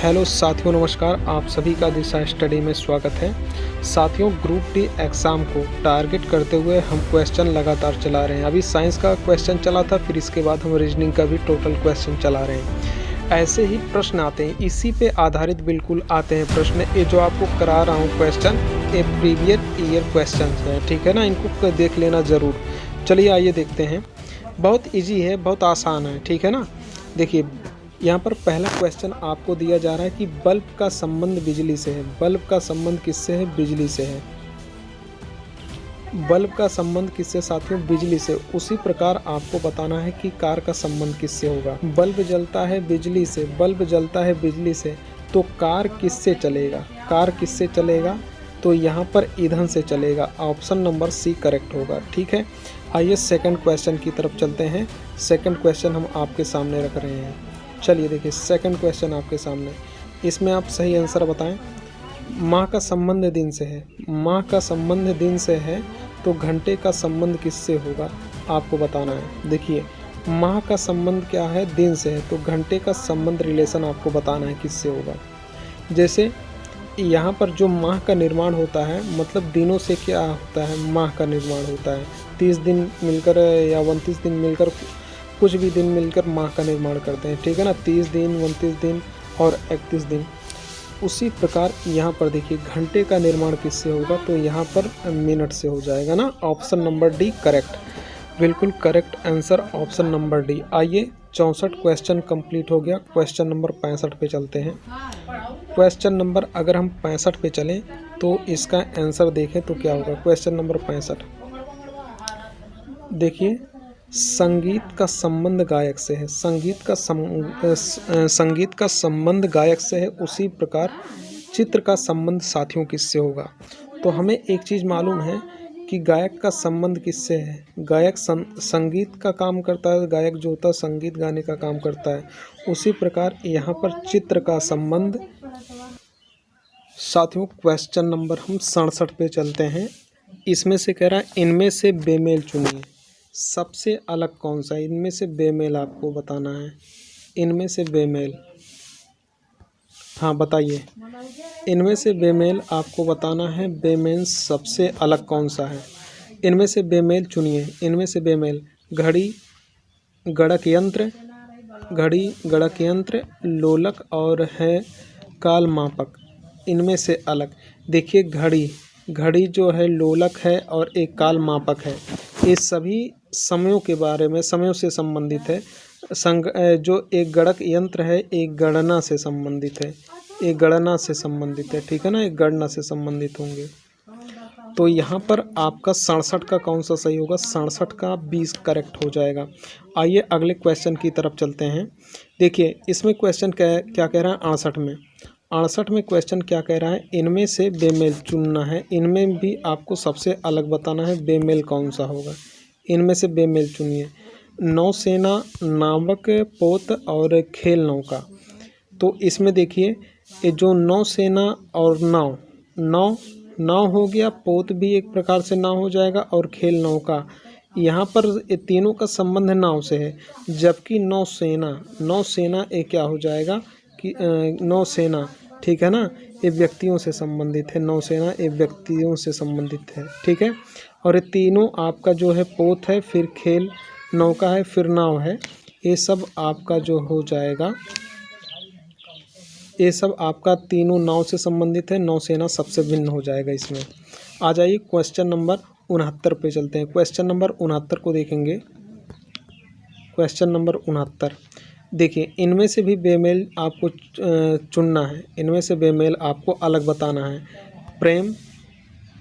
Hello साथियों, नमस्कार। आप सभी का दिशा स्टडी में स्वागत है। साथियों, ग्रुप डी एग्ज़ाम को टारगेट करते हुए हम क्वेश्चन लगातार चला रहे हैं। अभी साइंस का क्वेश्चन चला था, फिर इसके बाद हम रीजनिंग का भी टोटल क्वेश्चन चला रहे हैं। ऐसे ही प्रश्न आते हैं, इसी पे आधारित बिल्कुल आते हैं प्रश्न। ये जो आपको करा रहा हूँ क्वेश्चन, ये प्रीवियस ईयर क्वेश्चन है, ठीक है ना। इनको देख लेना ज़रूर। चलिए आइए देखते हैं। बहुत ईजी है, बहुत आसान है, ठीक है ना। देखिए, यहाँ पर पहला क्वेश्चन आपको दिया जा रहा है कि बल्ब का संबंध बिजली से है। बल्ब का संबंध किससे है? बिजली से है। बल्ब का संबंध किससे साथियों? बिजली से। उसी प्रकार आपको बताना है कि कार का संबंध किससे होगा। बल्ब जलता है बिजली से, बल्ब जलता है बिजली से, तो कार किससे चलेगा? कार किससे चलेगा? तो यहाँ पर ईंधन से चलेगा। ऑप्शन नंबर सी करेक्ट होगा, ठीक है। आइए सेकंड क्वेश्चन की तरफ चलते हैं। सेकंड क्वेश्चन हम आपके सामने रख रहे हैं। चलिए देखिए, सेकंड क्वेश्चन आपके सामने। इसमें आप सही आंसर बताएं। माह का संबंध दिन से है। माह का संबंध दिन से है, तो घंटे का संबंध किससे होगा? आपको बताना है। देखिए, माह का संबंध क्या है? दिन से है, तो घंटे का संबंध रिलेशन आपको बताना है किससे होगा। जैसे यहाँ पर जो माह का निर्माण होता है, मतलब दिनों से क्या होता है? माह का निर्माण होता है। 30 दिन मिलकर या 29 दिन मिलकर, कुछ भी दिन मिलकर माह का निर्माण करते हैं, ठीक है ना। 30 दिन, 29 दिन और 31 दिन। उसी प्रकार यहाँ पर देखिए, घंटे का निर्माण किससे होगा? तो यहाँ पर मिनट से हो जाएगा ना। ऑप्शन नंबर डी करेक्ट, बिल्कुल correct answer option number D. आइए 64 क्वेश्चन कंप्लीट हो गया। क्वेश्चन नंबर 65 पे चलते हैं। क्वेश्चन नंबर अगर हम 65 पे चलें तो इसका आंसर देखें तो क्या होगा। क्वेश्चन नंबर 65 देखिए, संगीत का संबंध गायक से है। संगीत का संबंध गायक से है। उसी प्रकार चित्र का संबंध साथियों किससे होगा? तो हमें एक चीज़ मालूम है कि गायक का संबंध किससे है। गायक संगीत का काम करता है। गायक जो होता है संगीत गाने का काम करता है। उसी प्रकार यहाँ पर चित्र का संबंध साथियों। क्वेश्चन नंबर हम 67 पे चलते हैं। इसमें से कह रहा है, इनमें से बेमेल चुनिए। सबसे अलग कौन सा? इनमें से बेमेल आपको बताना है। इनमें से बेमेल, हाँ बताइए। इनमें से बेमेल आपको बताना है। बेमेल सबसे अलग कौन सा है? इनमें से बेमेल चुनिए। इनमें से बेमेल, घड़ी गणक यंत्र, घड़ी गणक यंत्र, लोलक और है काल मापक। इनमें से अलग देखिए, घड़ी जो है लोलक है और एक काल मापक है। ये सभी समयों के बारे में, समयों से संबंधित है। जो एक गणक यंत्र है, एक गणना से संबंधित है। एक गणना से संबंधित है, ठीक है ना। एक गणना से संबंधित होंगे। तो यहाँ पर आपका 67 का कौन सा सही होगा? 67 का 20 करेक्ट हो जाएगा। आइए अगले क्वेश्चन की तरफ चलते हैं। देखिए, इसमें क्वेश्चन क्या कह रहा है? 68 में। 68 में क्वेश्चन क्या कह रहा है? इनमें से बेमेल चुनना है। इनमें भी आपको सबसे अलग बताना है बेमेल कौन सा होगा। इनमें से बेमेल चुनिए। नौसेना, नावक, पोत और खेल नौका। तो इसमें देखिए, ये जो नौसेना और नाव हो गया, पोत भी एक प्रकार से नाव हो जाएगा, और खेल नौका, यहाँ पर ये तीनों का संबंध नाव से है। जबकि नौसेना ये क्या हो जाएगा कि नौसेना, ठीक है ना, ये व्यक्तियों से संबंधित है। नौसेना ये व्यक्तियों से संबंधित है, ठीक है। और ये तीनों आपका जो है पोत है, फिर खेल नौका है, फिर नाव है। ये सब आपका जो हो जाएगा, ये सब आपका तीनों नाव से संबंधित है। नौसेना सबसे भिन्न हो जाएगा इसमें। आ जाइए क्वेश्चन नंबर 69 पे चलते हैं। क्वेश्चन नंबर 69 को देखेंगे। क्वेश्चन नंबर 69 देखिए, इनमें से भी बेमेल आपको चुनना है। इनमें से बेमेल आपको अलग बताना है। प्रेम,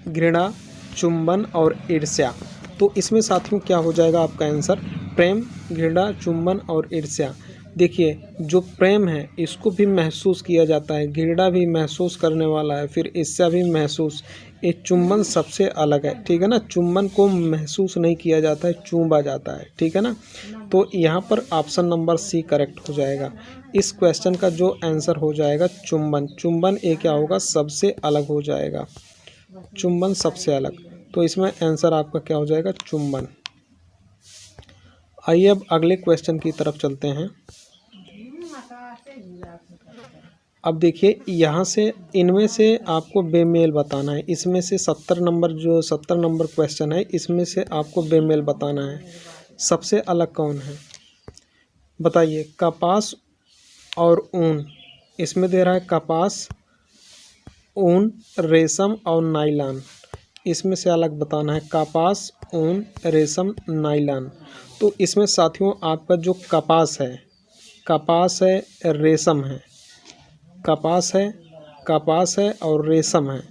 घृणा, चुंबन और ईर्ष्या। तो इसमें साथियों क्या हो जाएगा आपका आंसर? प्रेम, घृणा, चुंबन और ईर्ष्या। देखिए, जो प्रेम है इसको भी महसूस किया जाता है, घृणा भी महसूस करने वाला है, फिर ईर्ष्या भी महसूस। ये चुंबन सबसे अलग है, ठीक है ना। चुंबन को महसूस नहीं किया जाता है, चूमा जाता है, ठीक है ना। तो यहाँ पर ऑप्शन नंबर सी करेक्ट हो जाएगा। इस क्वेश्चन का जो आंसर हो जाएगा चुंबन। चुंबन ये क्या होगा? सबसे अलग हो जाएगा। चुंबन सबसे अलग। तो इसमें आंसर आपका क्या हो जाएगा? चुंबन। आइए अब अगले क्वेश्चन की तरफ चलते हैं। अब देखिए यहाँ से इनमें से आपको बेमेल बताना है। इसमें से 70 नंबर क्वेश्चन है, इसमें से आपको बेमेल बताना है। सबसे अलग कौन है बताइए। कपास और ऊन, इसमें दे रहा है कपास, ऊन, रेशम और नायलॉन। इसमें से अलग बताना है कपास, ऊन, रेशम, नायलॉन। तो इसमें साथियों आपका जो कपास है, रेशम है, कपास है और रेशम है।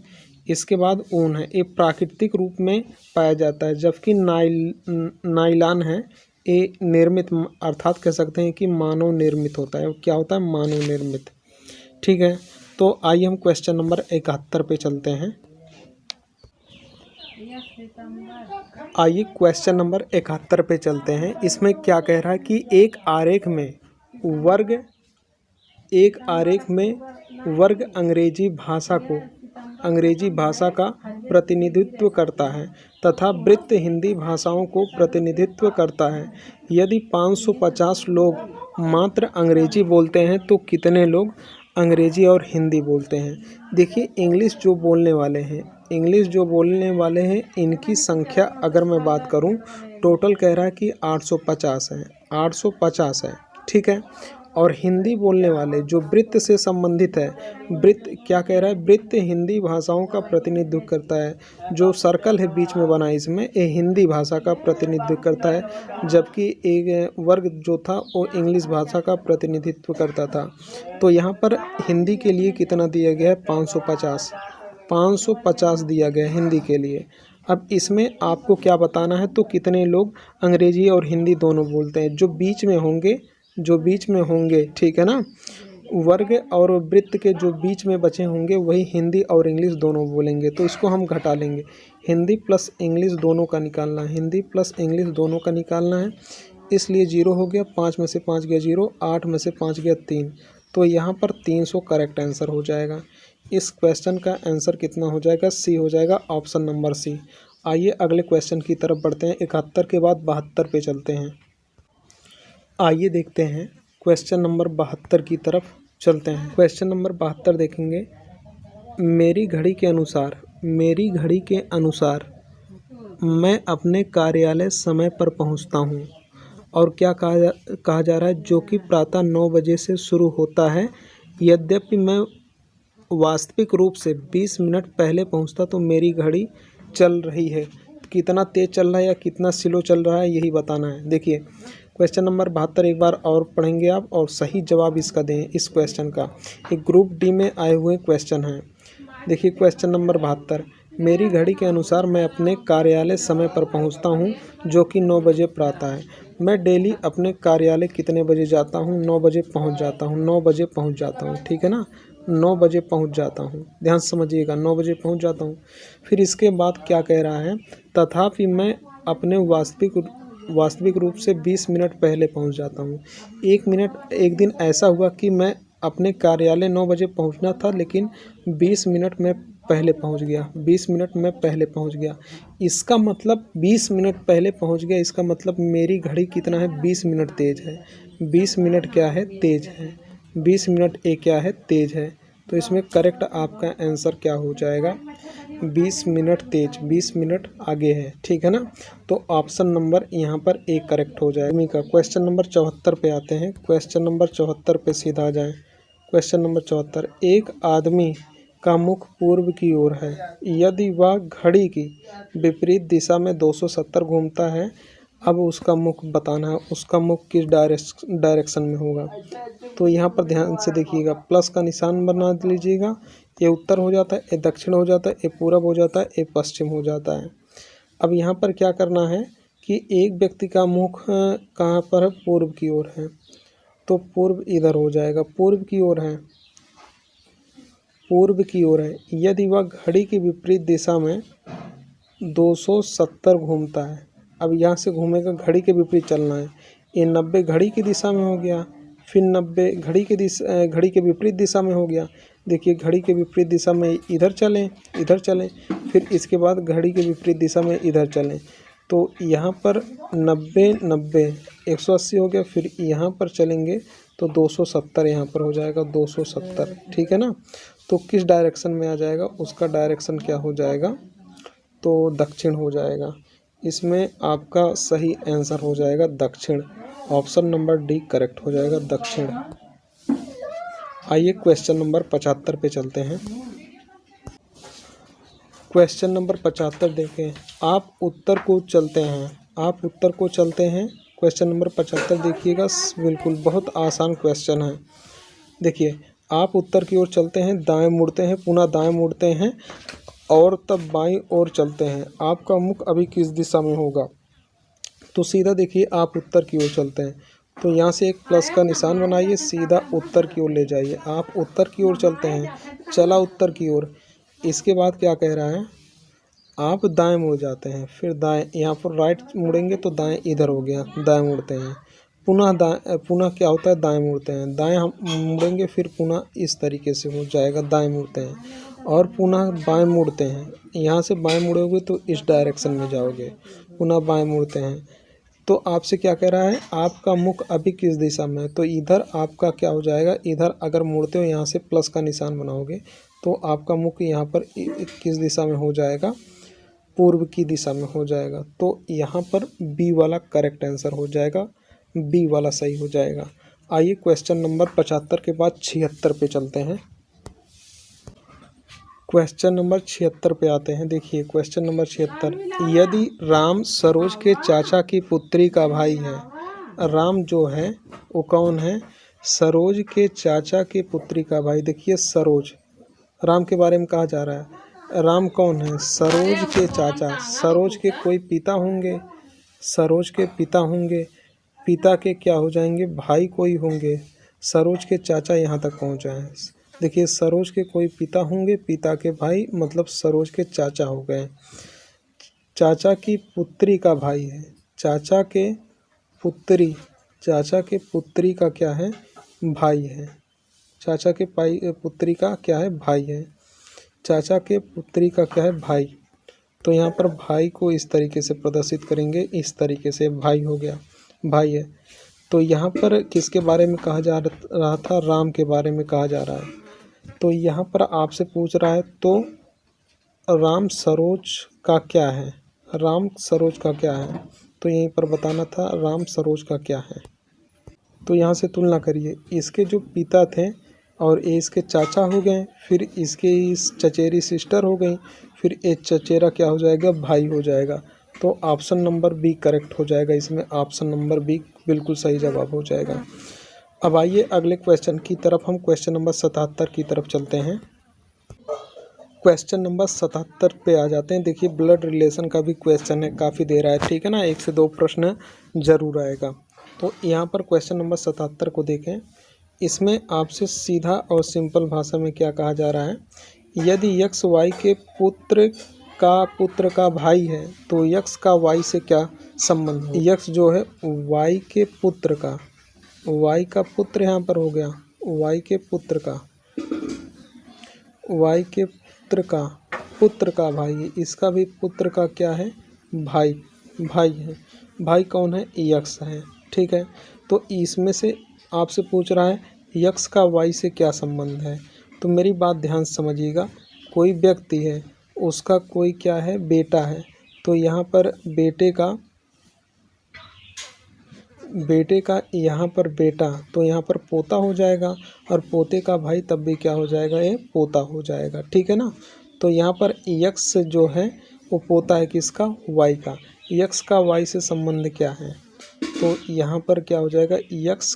इसके बाद ऊन है, ये प्राकृतिक रूप में पाया जाता है। जबकि नायलॉन है, ये निर्मित अर्थात कह सकते हैं कि मानव निर्मित होता है। क्या होता है? मानव निर्मित। ठीक है, तो आइए हम क्वेश्चन नंबर 71 पे चलते हैं। आइए क्वेश्चन नंबर 71 पे चलते हैं। इसमें क्या कह रहा है कि एक आरेख में वर्ग अंग्रेजी भाषा का प्रतिनिधित्व करता है तथा वृत्त हिंदी भाषाओं को प्रतिनिधित्व करता है। यदि 550 लोग मात्र अंग्रेजी बोलते हैं तो कितने लोग अंग्रेजी और हिंदी बोलते हैं? देखिए इंग्लिश जो बोलने वाले हैं इनकी संख्या अगर मैं बात करूं, टोटल कह रहा है कि 850 है। ठीक है, और हिंदी बोलने वाले जो वृत्त से संबंधित है, वृत्त क्या कह रहा है? वृत्त हिंदी भाषाओं का प्रतिनिधित्व करता है। जो सर्कल है बीच में बना इसमें, ये हिंदी भाषा का प्रतिनिधित्व करता है। जबकि एक वर्ग जो था वो इंग्लिश भाषा का प्रतिनिधित्व करता था। तो यहाँ पर हिंदी के लिए कितना दिया गया है? 550 दिया गया है हिंदी के लिए। अब इसमें आपको क्या बताना है? तो कितने लोग अंग्रेजी और हिंदी दोनों बोलते हैं। जो बीच में होंगे, ठीक है ना, वर्ग और वृत्त के जो बीच में बचे होंगे वही हिंदी और इंग्लिश दोनों बोलेंगे। तो इसको हम घटा लेंगे, हिंदी प्लस इंग्लिश दोनों का निकालना है। इसलिए 0 हो गया, 5 में से 5 गया 0, 8 में से 5 गया 3। तो यहाँ पर 300 करेक्ट आंसर हो जाएगा। इस क्वेश्चन का आंसर कितना हो जाएगा? सी हो जाएगा, ऑप्शन नंबर सी। आइए अगले क्वेश्चन की तरफ बढ़ते हैं। 71 के बाद 72 पे चलते हैं। आइए देखते हैं क्वेश्चन नंबर 72 की तरफ चलते हैं। क्वेश्चन नंबर 72 देखेंगे। मेरी घड़ी के अनुसार मैं अपने कार्यालय समय पर पहुंचता हूं। और क्या कहा जा रहा है? जो कि प्रातः 9 बजे से शुरू होता है। यद्यपि मैं वास्तविक रूप से 20 मिनट पहले पहुंचता तो मेरी घड़ी चल रही है। कितना तेज़ चल रहा है या कितना स्लो चल रहा है, यही बताना है। देखिए क्वेश्चन नंबर 72 एक बार और पढ़ेंगे आप और सही जवाब इसका दें। इस क्वेश्चन का एक ग्रुप डी में आए हुए क्वेश्चन है। देखिए क्वेश्चन नंबर 72, मेरी घड़ी के अनुसार मैं अपने कार्यालय समय पर पहुंचता हूं, जो कि 9 बजे प्रातः है। मैं डेली अपने कार्यालय कितने बजे जाता हूं? 9 बजे पहुंच जाता हूं। ठीक है ना, 9 बजे पहुंच जाता हूं। ध्यान से समझिएगा, 9 बजे पहुंच जाता हूं। फिर इसके बाद क्या कह रहा है? तथापि मैं अपने वास्तविक रूप से 20 मिनट पहले पहुंच जाता हूं। एक दिन ऐसा हुआ कि मैं अपने कार्यालय 9 बजे पहुंचना था, लेकिन 20 मिनट में पहले पहुंच गया। इसका मतलब 20 मिनट पहले पहुंच गया, इसका मतलब मेरी घड़ी कितना है? 20 मिनट तेज़ है। 20 मिनट क्या है? तेज़ है। 20 मिनट क्या है? तेज़ है। तो इसमें करेक्ट आपका आंसर क्या हो जाएगा? 20 मिनट तेज, 20 मिनट आगे है। ठीक है ना, तो ऑप्शन नंबर यहाँ पर ए करेक्ट हो जाएगा। का क्वेश्चन नंबर 74 पे आते हैं। क्वेश्चन नंबर 74 पे सीधा आ जाएं। क्वेश्चन नंबर 74, एक आदमी का मुख पूर्व की ओर है। यदि वह घड़ी की विपरीत दिशा में 270 घूमता है, अब उसका मुख बताना है, उसका मुख किस डायरेक्शन में होगा। तो यहाँ पर ध्यान से देखिएगा, प्लस का निशान बना लीजिएगा। ये उत्तर हो जाता है, ये दक्षिण हो जाता है, ये पूरब हो जाता है, ये पश्चिम हो जाता है। अब यहाँ पर क्या करना है कि एक व्यक्ति का मुख कहाँ पर है? पूर्व की ओर है, तो पूर्व इधर हो जाएगा, पूर्व की ओर है। यदि वह घड़ी की विपरीत दिशा में 270 घूमता है, अब यहाँ से घूमेगा, घड़ी के विपरीत चलना है। ये 90 घड़ी की दिशा में हो गया, फिर 90 घड़ी के विपरीत दिशा में हो गया। देखिए घड़ी के विपरीत दिशा में इधर चलें, फिर इसके बाद घड़ी के विपरीत दिशा में इधर चलें। तो यहाँ पर 90 180 हो गया। फिर यहाँ पर चलेंगे तो 270 यहाँ पर हो जाएगा 270, ठीक है ना। तो किस डायरेक्शन में आ जाएगा, उसका डायरेक्शन क्या हो जाएगा, तो दक्षिण हो जाएगा। इसमें आपका सही आंसर हो जाएगा दक्षिण। ऑप्शन नंबर डी करेक्ट हो जाएगा, दक्षिण। आइए क्वेश्चन नंबर 75 पे चलते हैं। क्वेश्चन नंबर 75 देखें। आप उत्तर को चलते हैं, आप उत्तर को चलते हैं। क्वेश्चन नंबर 75 देखिएगा, बिल्कुल बहुत आसान क्वेश्चन है। देखिए, आप उत्तर की ओर चलते हैं, दाएं मुड़ते हैं, पुनः दाएं मुड़ते हैं और तब बाईं ओर चलते हैं। आपका मुख अभी किस दिशा में होगा, तो सीधा देखिए आप उत्तर की ओर चलते हैं, तो यहाँ से एक प्लस का निशान बनाइए, सीधा उत्तर की ओर ले जाइए। आप उत्तर की ओर चलते हैं, चला उत्तर की ओर। इसके बाद क्या कह रहा है, आप दाएं मुड़ जाते हैं, फिर दाएं, यहाँ पर राइट मुड़ेंगे तो दाएं इधर हो गया, दाएं मुड़ते हैं, पुनः दाएं, पुनः क्या होता है, दाएं मुड़ते हैं, दाएं हम मुड़ेंगे, फिर पुनः इस तरीके से हो जाएगा, दाएं मुड़ते हैं और पुनः बाएं मुड़ते हैं। यहाँ से बाएं मुड़ोगे तो इस डायरेक्शन में जाओगे, पुनः बाएं मुड़ते हैं। तो आपसे क्या कह रहा है, आपका मुख अभी किस दिशा में है, तो इधर आपका क्या हो जाएगा, इधर अगर मुड़ते हो यहाँ से प्लस का निशान बनाओगे तो आपका मुख यहाँ पर किस दिशा में हो जाएगा, पूर्व की दिशा में हो जाएगा। तो यहाँ पर बी वाला करेक्ट आंसर हो जाएगा, बी वाला सही हो जाएगा। आइए क्वेश्चन नंबर 75 के बाद 76 पे चलते हैं। क्वेश्चन नंबर 76 पे आते हैं। देखिए क्वेश्चन नंबर 76, यदि राम सरोज के चाचा की पुत्री का भाई है, राम जो है वो कौन है, सरोज के चाचा की पुत्री का भाई। देखिए सरोज, राम के बारे में कहा जा रहा है, राम कौन है, सरोज के चाचा। सरोज के कोई पिता होंगे, सरोज के पिता होंगे, पिता के क्या हो जाएंगे, भाई कोई होंगे। सरोज के चाचा यहाँ तक पहुँचा है। देखिए सरोज के कोई पिता होंगे, पिता के भाई, मतलब सरोज के चाचा हो गए। चाचा की पुत्री का भाई है, चाचा के पुत्री, चाचा के पुत्री का क्या है, भाई है। चाचा के पुत्री का क्या है, भाई है। चाचा के पुत्री का क्या है, भाई। तो यहाँ पर भाई को इस तरीके से प्रदर्शित करेंगे, इस तरीके से, भाई हो गया, भाई है। तो यहाँ पर किसके बारे में कहा जा रहा था, राम के बारे में कहा जा रहा है। तो यहाँ पर आपसे पूछ रहा है, तो राम सरोज का क्या है, राम सरोज का क्या है, तो यहीं पर बताना था राम सरोज का क्या है। तो यहाँ से तुलना करिए, इसके जो पिता थे और ये इसके चाचा हो गए, फिर इसके इस चचेरी सिस्टर हो गई, फिर एक चचेरा क्या हो जाएगा, भाई हो जाएगा। तो ऑप्शन नंबर बी करेक्ट हो जाएगा, इसमें ऑप्शन नंबर बी बिल्कुल सही जवाब हो जाएगा। अब आइए अगले क्वेश्चन की तरफ, हम क्वेश्चन नंबर 77 की तरफ चलते हैं। क्वेश्चन नंबर 77 पे आ जाते हैं। देखिए ब्लड रिलेशन का भी क्वेश्चन है, काफ़ी दे रहा है, ठीक है ना, 1 से 2 प्रश्न जरूर आएगा। तो यहाँ पर क्वेश्चन नंबर 77 को देखें, इसमें आपसे सीधा और सिंपल भाषा में क्या कहा जा रहा है, यदि यक्स वाई के पुत्र का भाई है तो यक्स का वाई से क्या संबंध है। यक्स जो है वाई के पुत्र का, वाई का पुत्र यहाँ पर हो गया, वाई के पुत्र का, वाई के पुत्र का भाई है, इसका भी पुत्र का क्या है, भाई, भाई है। भाई कौन है, यक्स है, ठीक है। तो इसमें से आपसे पूछ रहा है यक्स का वाई से क्या संबंध है। तो मेरी बात ध्यान से समझिएगा, कोई व्यक्ति है, उसका कोई क्या है, बेटा है, तो यहाँ पर बेटे का यहाँ पर बेटा, तो यहाँ पर पोता हो जाएगा, और पोते का भाई तब भी क्या हो जाएगा, ये पोता हो जाएगा, ठीक है ना। तो यहाँ पर यक्स जो है वो पोता है किसका, वाई का। यक्स का वाई से संबंध क्या है, तो यहाँ पर क्या हो जाएगा, यक्स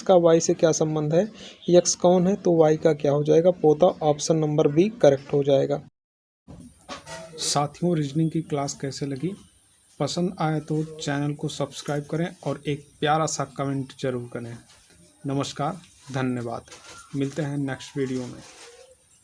का वाई से क्या संबंध है, यक्स कौन है, तो वाई का क्या हो जाएगा, पोता। ऑप्शन नंबर बी करेक्ट हो जाएगा। साथियों, रीजनिंग की क्लास कैसे लगी, पसंद आए तो चैनल को सब्सक्राइब करें और एक प्यारा सा कमेंट जरूर करें। नमस्कार, धन्यवाद, मिलते हैं नेक्स्ट वीडियो में।